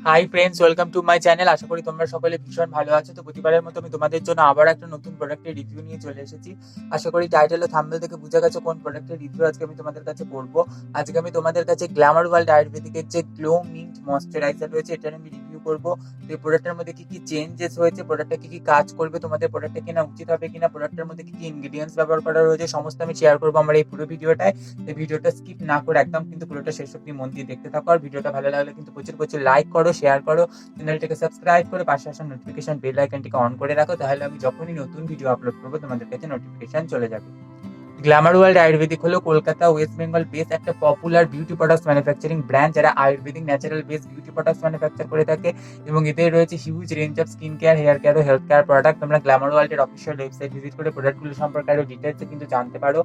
High friends, welcome to my channel. আশা করি তোমরা সকলে ভীষণ ভালো আছো। তো প্রতিবারের মতো আমি তোমাদের জন্য আবার একটা নতুন প্রোডাক্টের রিভিউ নিয়ে চলে এসেছি। আশা করি টাইটেল ও থাম্বনেল থেকে বুঝে গেছো কোন প্রোডাক্টের রিভিউ আজকে আমি তোমাদের কাছে করব। আজকে আমি তোমাদের কাছে গ্ল্যামার ওয়ার্ল্ড আয়ুর্বেদিকের যে গ্লো মিন্ট ময়শ্চারাইজার রয়েছে এটার আমি রিভিউ করব। তো এই প্রোডাক্টের মধ্যে কি কি চেঞ্জেস হয়েছে, প্রোডাক্টটা কি কি কাজ করবে, তোমাদের প্রোডাক্টটা কেনা উচিত হবে কিনা, প্রোডাক্টের মধ্যে কি কি ইনগ্রিডিয়েন্টস ব্যবহার করা রয়েছে, সমস্ত আমি শেয়ার করবো আমার এই পুরো ভিডিওটায়। এই ভিডিওটা স্কিপ না করে একদম কিন্তু পুরোটা শেষ অব্দি মন দিয়ে দেখতে থাকো। আর ভিডিওটা ভালো লাগলে কিন্তু প্রচুর প্রচুর লাইক করো, শেয়ার করো, চ্যানেলটিকে সাবস্ক্রাইব করে পাশে আসা নোটিফিকেশন বেল আইকনটিকে অন করে রাখো। তাহলে আমি যখনই নতুন ভিডিও আপলোড করবো তোমাদের কাছে নোটিফিকেশন চলে যাবে। গ্ল্যামার ওয়ার্ল্ড আয়ুর্বেদিক হলো কলকাতা ওয়েস্ট বেঙ্গল বেস একটা popular beauty products manufacturing brand, যারা ayurvedic natural base beauty products manufacture করে থাকে এবং এদের রয়েছে huge range of skin care, hair care ও হেলথ কেয়ার প্রোডাক্ট। তোমরা গ্ল্যামার ওয়ার্ল্ডের অফিসিয়াল ওয়েবসাইট ভিজিট করে প্রোডাক্টগুলো সম্পর্কে আরো ডিটেলসে কিন্তু জানতে পারো।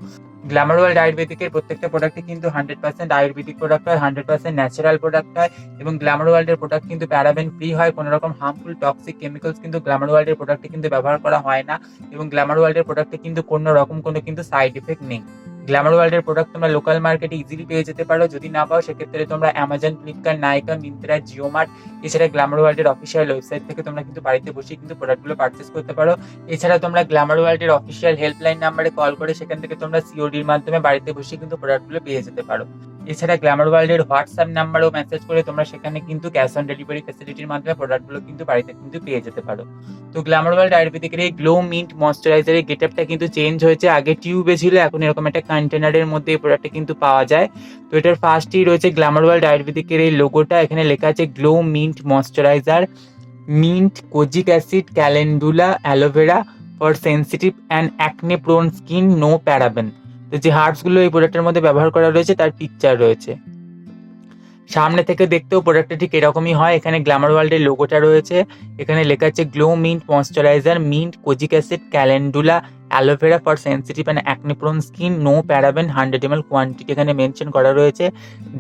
গ্ল্যামার ওয়ার্ল্ড আয়ুর্বেদিকের প্রত্যেকটা প্রোডাক্টই কিন্তু 100% আয়ুর্বেদিক প্রোডাক্ট হয়, 100% ন্যাচারাল প্রোডাক্ট হয় এবং গ্ল্যামার ওয়ার্ল্ডের প্রোডাক্ট কিন্তু প্যারাবেন ফ্রি হয়। কোনো রকম হার্মফুল টক্সিক কেমিক্যালস কিন্তু গ্ল্যামার ওয়ার্ল্ডের প্রোডাক্টে কিন্তু ব্যবহার করা হয় না এবং গ্ল্যামার ওয়ার্ল্ডের প্রোডাক্টে কিন্তু কোনো রকম কোনো কিন্তু সাইড এফেক্ট নেই। গ্ল্যামার ওয়ার্ল্ডের প্রোডাক্ট তোমরা লোকাল মার্কেটে ইজিলি পেয়ে যেতে পারো। যদি না পাও সেক্ষেত্রে তোমরা অ্যামাজন, ফ্লিপকার্ট, নাইকা, মিন্ত্রা, জিওমার্ট এছাড়া গ্ল্যামার ওয়ার্ল্ডের অফিসিয়াল ওয়েবসাইট থেকে তোমরা কিন্তু বাড়িতে বসে কিন্তু প্রোডাক্টগুলো পারচেস করতে পারো। এছাড়া তোমরা গ্ল্যামার ওয়ার্ল্ডের অফিসিয়াল হেল্পলাইন নাম্বারে কল করে সেখান থেকে তোমরা সিওডির মাধ্যমে বাড়িতে বসে কিন্তু প্রোডাক্টগুলো পেয়ে যেতে পারো। এছাড়া গ্ল্যামার ওয়ার্ল্ডের হোয়াটসঅ্যাপ নাম্বারেও মেসেজ করে তোমরা সেখানে কিন্তু ক্যাশ অন ডেলিভারি ফ্যাসিলিটির মাধ্যমে প্রোডাক্টগুলো কিন্তু বাড়িতে কিন্তু পেয়ে যেতে পারো। তো গ্ল্যামার ওয়ার্ল্ড আয়ুর্বেদিকের এই গ্লো মিন্ট ময়শ্চারাইজারের গেটআপটা কিন্তু চেঞ্জ হয়েছে। আগে টিউবে ছিল, এখন এরকম একটা কন্টেনারের মধ্যে এই প্রোডাক্টটা কিন্তু পাওয়া যায়। তো এটার ফার্স্টেই রয়েছে গ্ল্যামার ওয়ার্ল্ড আয়ুর্বেদিকের এই লোগোটা, এখানে লেখা আছে glow mint moisturiser, mint, kojic acid, calendula, aloe vera for sensitive and acne prone skin, no paraben. তো যে হার্বস গুলো এই প্রোডাক্টের মধ্যে ব্যবহার করা রয়েছে তার পিকচার রয়েছে। সামনে থেকে দেখতেও প্রোডাক্টটা ঠিক এরকমই হয়। এখানে গ্ল্যামার ওয়ার্ল্ডের লোগোটা রয়েছে, এখানে লেখা আছে glow mint moisturiser, mint, kojic acid, calendula, aloe vera for sensitive and acne prone skin, no paraben, 100 ml quantity এখানে মেনশন করা রয়েছে।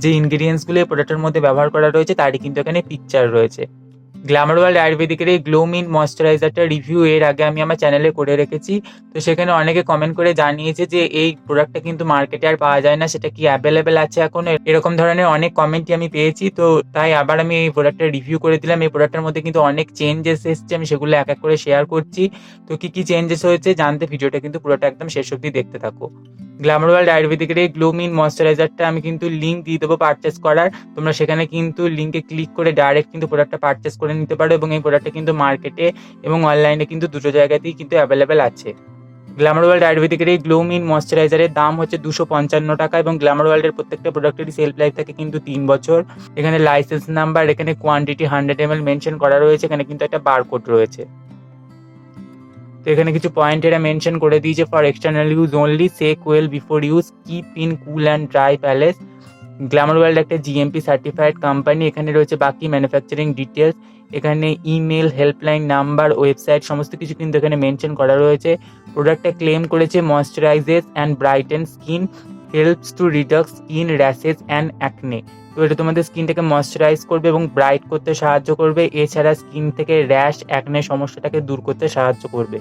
যে ইনগ্রিডিয়েন্টসগুলো এই প্রোডাক্টের মধ্যে ব্যবহার করা রয়েছে তারই কিন্তু এখানে পিকচার রয়েছে। গ্ল্যামার ওয়ার্ল্ড আয়ুর্বেদিকের এই গ্লো মিন্ট ময়শ্চারাইজারটা রিভিউ এর আগে আমি আমার চ্যানেলে করে রেখেছি। তো সেখানে অনেকে কমেন্ট করে জানিয়েছে যে এই প্রোডাক্টটা কিন্তু মার্কেটে আর পাওয়া যায় না, সেটা কি অ্যাভেলেবেল আছে এখন, এরকম ধরনের অনেক কমেন্টই আমি পেয়েছি। তো তাই আবার আমি এই প্রোডাক্টটা রিভিউ করে দিলাম। এই প্রোডাক্টের মধ্যে কিন্তু অনেক চেঞ্জেস এসেছে, আমি সেগুলো এক এক করে শেয়ার করছি। তো কি কি চেঞ্জেস হয়েছে জানতে ভিডিওটা কিন্তু পুরোটা একদম শেষ অবধি দেখতে থাকো। গ্ল্যামার ওয়ার্ল্ড আয়ুর্বেদিকের এই গ্লো মিন্ট ময়শ্চারাইজারটা আমি কিন্তু লিঙ্ক দিয়ে দেবো পারচেস করার। তোমরা সেখানে কিন্তু লিঙ্কে ক্লিক করে ডাইরেক্ট কিন্তু প্রোডাক্টটা পারচেস করে নিতে পারো এবং এই প্রোডাক্টটা কিন্তু মার্কেটে এবং অনলাইনে কিন্তু দুটো জায়গাতেই কিন্তু অ্যাভেলেবেল আছে। গ্ল্যামার ওয়ার্ল্ড আয়ুর্বেদিকের এই গ্লো মিন্ট ময়শ্চারাইজারের দাম হচ্ছে 255 টাকা এবং গ্ল্যামার ওয়ার্ল্ডের প্রত্যেকটা প্রোডাক্টেরই সেলফ লাইফ থাকে কিন্তু 3 বছর। এখানে লাইসেন্স নাম্বার, এখানে কোয়ান্টিটি 100 ml মেনশন করা রয়েছে, এখানে কিন্তু একটা বারকোড রয়েছে। তো এখানে কিছু পয়েন্ট এরা মেনশন করে দিয়েছে, for external use only, shake well before use, keep in cool and dry place. Glamour world একটা জিএমপি সার্টিফাইড কোম্পানি। এখানে রয়েছে বাকি ম্যানুফ্যাকচারিং ডিটেলস, এখানে ইমেল, হেল্পলাইন নাম্বার, ওয়েবসাইট সমস্ত কিছু কিন্তু এখানে মেনশন করা রয়েছে। প্রোডাক্টটা ক্লেম করেছে moisturises and brighten skin, helps to reduce skin rashes and acne. তো এটা তোমাদের স্কিনটাকে ময়শ্চারাইজ করবে এবং ব্রাইট করতে সাহায্য করবে, এছাড়া স্কিন থেকে র্যাশ, অ্যাকনে সমস্যাটাকে দূর করতে সাহায্য করবে।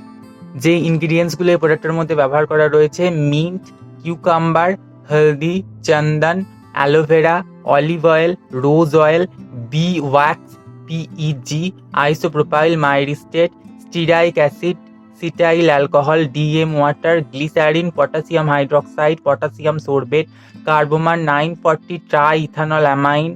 যে ইনগ্রিডিয়েন্টসগুলো এই প্রোডাক্টের মধ্যে ব্যবহার করা রয়েছে, মিন্ট, কিউকাম্বার, হলদি, চন্দন, aloe vera, olive oil, rose oil, bee wax, PEG, isopropyl myristate, stearic acid, cetyl alcohol, DM water, glycerin, potassium hydroxide, potassium sorbate, carbomer 940, triethanolamine,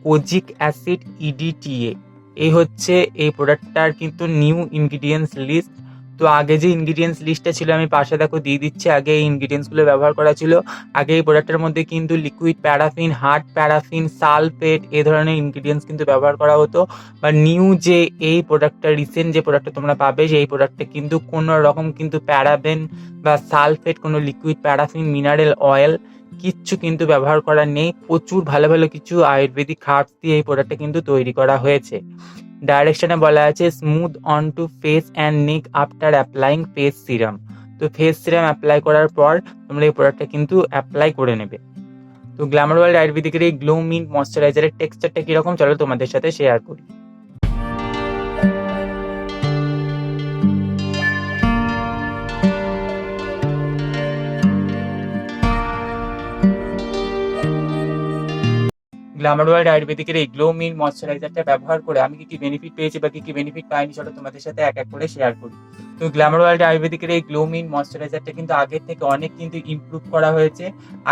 kojic acid, EDTA. এই হচ্ছে এই প্রোডাক্টটার কিন্তু নিউ ইনগ্রিডিয়েন্টস লিস্ট। তো আগে যে ingredients লিস্টটা ছিল আমি পাশে দেখো দিয়ে দিচ্ছি, আগে এই ইনগ্রিডিয়েন্টসগুলো ব্যবহার করা ছিল। আগে এই প্রোডাক্টের মধ্যে কিন্তু liquid paraffin, hard paraffin, sulphate এই ধরনের ইনগ্রিডিয়েন্টস কিন্তু ব্যবহার করা হতো। বা নিউ যে এই প্রোডাক্টটা, রিসেন্ট যে প্রোডাক্টটা তোমরা পাবে সেই প্রোডাক্টে কিন্তু কোনো রকম কিন্তু প্যারাবেন বা সালফেট, কোনো লিকুইড প্যারাফিন, মিনারেল অয়েল কিচ্ছু কিন্তু ব্যবহার করা নেই। প্রচুর ভালো ভালো কিছু আয়ুর্বেদিক হার্বস দিয়ে এই প্রোডাক্টটা কিন্তু তৈরি করা হয়েছে। ডাইরেকশনে বলা আছে smooth on to face and neck after applying face serum. তো ফেস সিরাম অ্যাপ্লাই করার পর তোমরা এই প্রোডাক্টটা কিন্তু অ্যাপ্লাই করে নেবে। তো গ্ল্যামার ওয়ার্ল্ড আয়ুর্বেদিকের এই গ্লো মিন্ট ময়শ্চারাইজারের টেক্সচারটা কিরকম চলো তোমাদের সাথে শেয়ার করি। গ্ল্যামার ওয়ার্ল্ড আয়ুর্বেদিকের এই গ্লো মিল ময়শ্চারাইজারটা ব্যবহার করে আমি কি কি বেনিফিট পেয়েছি বা কি কি বেনিফিট পাইনি, চলো তোমাদের সাথে এক এক করে শেয়ার করি। তো গ্ল্যামার ওয়ার্ল্ড আয়ুর্বেদিকের এই গ্লো মিল ময়শ্চারাইজারটা কিন্তু আগের থেকে অনেক কিন্তু ইমপ্রুভ করা হয়েছে।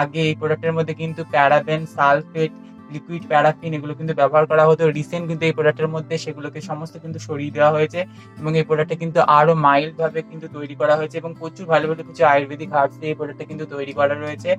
আগে এই প্রোডাক্টের মধ্যে কিন্তু প্যারাবেন, সালফেট, লিকুইড প্যারাফিন এগুলো কিন্তু ব্যবহার করা হতো। রিসেন্ট কিন্তু এই প্রোডাক্টের মধ্যে সেগুলোকে সমস্ত কিন্তু সরিয়ে দেওয়া হয়েছে এবং এই প্রোডাক্টটা কিন্তু আরো মাইল্ড ভাবে কিন্তু তৈরি করা হয়েছে এবং প্রচুর ভালো ভালো কিছু আয়ুর্বেদিক হার্বস দিয়ে এই প্রোডাক্টটা কিন্তু তৈরি করা রয়েছে।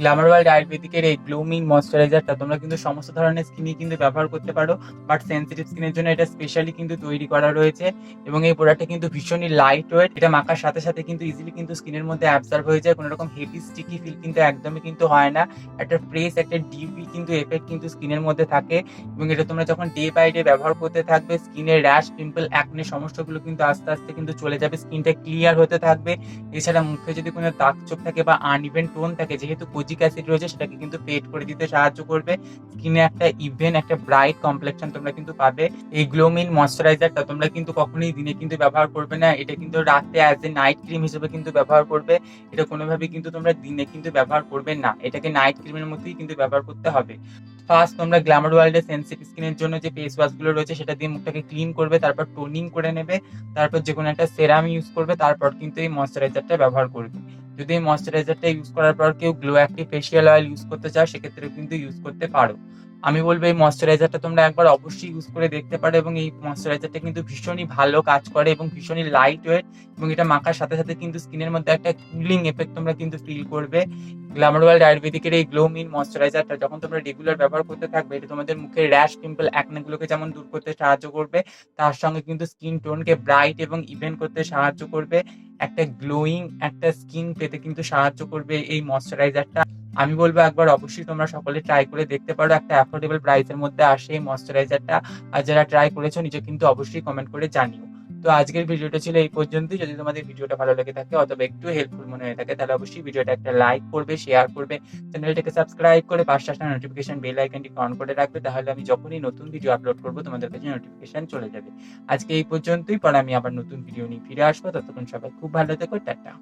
গ্ল্যামার ওয়ার্ল্ড আয়ুর্বেদিকের এই গ্লুমিং ময়শ্চারাইজারটা তোমরা কিন্তু সমস্ত ধরনের স্কিনে কিন্তু ব্যবহার করতে পারো, বাট সেনসিটিভ স্কিনের জন্য এটা স্পেশালি কিন্তু তৈরি করা রয়েছে এবং এই প্রোডাক্টটা কিন্তু ভীষণই লাইট ওয়েট। এটা মাখার সাথে সাথে কিন্তু ইজিলি কিন্তু স্কিনের মধ্যে অ্যাবজর্ব হয়ে যায়, কোনো রকম হেভি স্টিকি ফিল কিন্তু একদমই কিন্তু হয় না। একটা ফ্রেশ একটা ডিপি কিন্তু এফেক্ট কিন্তু স্কিনের মধ্যে থাকে এবং এটা তোমরা যখন ডে বাই ডে ব্যবহার করতে থাকবে স্কিনের র্যাশ, পিম্পল, অ্যাকনে সমস্যাগুলো কিন্তু আস্তে আস্তে কিন্তু চলে যাবে, স্কিনটা ক্লিয়ার হতে থাকবে। এছাড়া মুখে যদি কোনো দাগ ছোপ থাকে বা আনইভেন টোন থাকে, যেহেতু কোজিক অ্যাসিড রয়েছে সেটাকে কিন্তু ফেড করে দিতে সাহায্য করবে। স্কিনে একটা ইভেন একটা ব্রাইট কমপ্লেকশন তোমরা কিন্তু পাবে। এই গ্লোমিন ময়শ্চারাইজারটা তোমরা কিন্তু কখনোই দিনে কিন্তু ব্যবহার করবে না, এটা কিন্তু রাতে অ্যাজ এ নাইট ক্রিম হিসেবে কিন্তু ব্যবহার করবে। এটা কোনোভাবেই কিন্তু তোমরা দিনে কিন্তু ব্যবহার করবে না, এটাকে নাইট ক্রিমের মধ্যেই কিন্তু ব্যবহার করতে হবে। ফার্স্ট তোমরা গ্ল্যামার ওয়ার্ল্ডের সেনসিটিভ স্কিনের জন্য যে ফেস ওয়াশগুলো রয়েছে সেটা দিয়ে মুখটাকে ক্লিন করবে, তারপর টোনিং করে নেবে, তারপর যে কোনো একটা সেরাম ইউজ করবে, তারপর কিন্তু এই ময়শ্চারাইজারটা ব্যবহার করবে। যদি এই ময়শ্চারাইজারটা ইউজ করার পর কেউ glow active facial oil use করতে চাও সেক্ষেত্রে কিন্তু ইউজ করতে পারো। আমি বলবো এই ময়শ্চারাইজারটা তোমরা একবার অবশ্যই ইউজ করে দেখতে পারো এবং এই ময়শ্চারাইজারটা কিন্তু ভীষণই ভালো কাজ করে এবং ভীষণই লাইট ওয়েট এবং এটা মাখার সাথে সাথে কিন্তু স্কিনের মধ্যে একটা কুলিং এফেক্ট তোমরা কিন্তু ফিল করবে। গ্ল্যামার ওয়ার্ল্ড আয়ুর্বেদিকের এই গ্লো মিন ময়শ্চারাইজারটা যখন তোমরা রেগুলার ব্যবহার করতে থাকবে এটা তোমাদের মুখের র্যাশ, পিম্পল, অ্যাকনেগুলোকে যেমন দূর করতে সাহায্য করবে, তার সঙ্গে কিন্তু স্কিন টোনকে ব্রাইট এবং ইভেন করতে সাহায্য করবে। একটা গ্লোয়িং একটা স্কিন পেতে কিন্তু সাহায্য করবে এই ময়শ্চারাইজারটা। আমি বলবো একবার অবশ্যই তোমরা সকলে ট্রাই করে দেখতে পারো, একটা অ্যাফোর্ডেবল প্রাইসের মধ্যে আসে এই ময়শ্চারাইজারটা। আর যারা ট্রাই করেছো নিজে কিন্তু অবশ্যই কমেন্ট করে জানিও। তো আজকের ভিডিওটা ছিল এই পর্যন্তই। যদি তোমাদের ভিডিওটা ভালো লেগে থাকে অথবা একটু হেল্পফুল মনে হয়ে থাকে তাহলে অবশ্যই ভিডিওটা একটা লাইক করবে, শেয়ার করবে, চ্যানেলটাকে সাবস্ক্রাইব করে পাশে আসা নোটিফিকেশন বেল আইকনটি অন করে রাখবে, তাহলে আমি যখনই নতুন ভিডিও আপলোড করবো তোমাদের কাছে নোটিফিকেশন চলে যাবে। আজকে এই পর্যন্তই, পরে আমি আবার নতুন ভিডিও নিয়ে ফিরে আসবো। ততক্ষণ সবাই খুব ভালো থেকো, টাটা।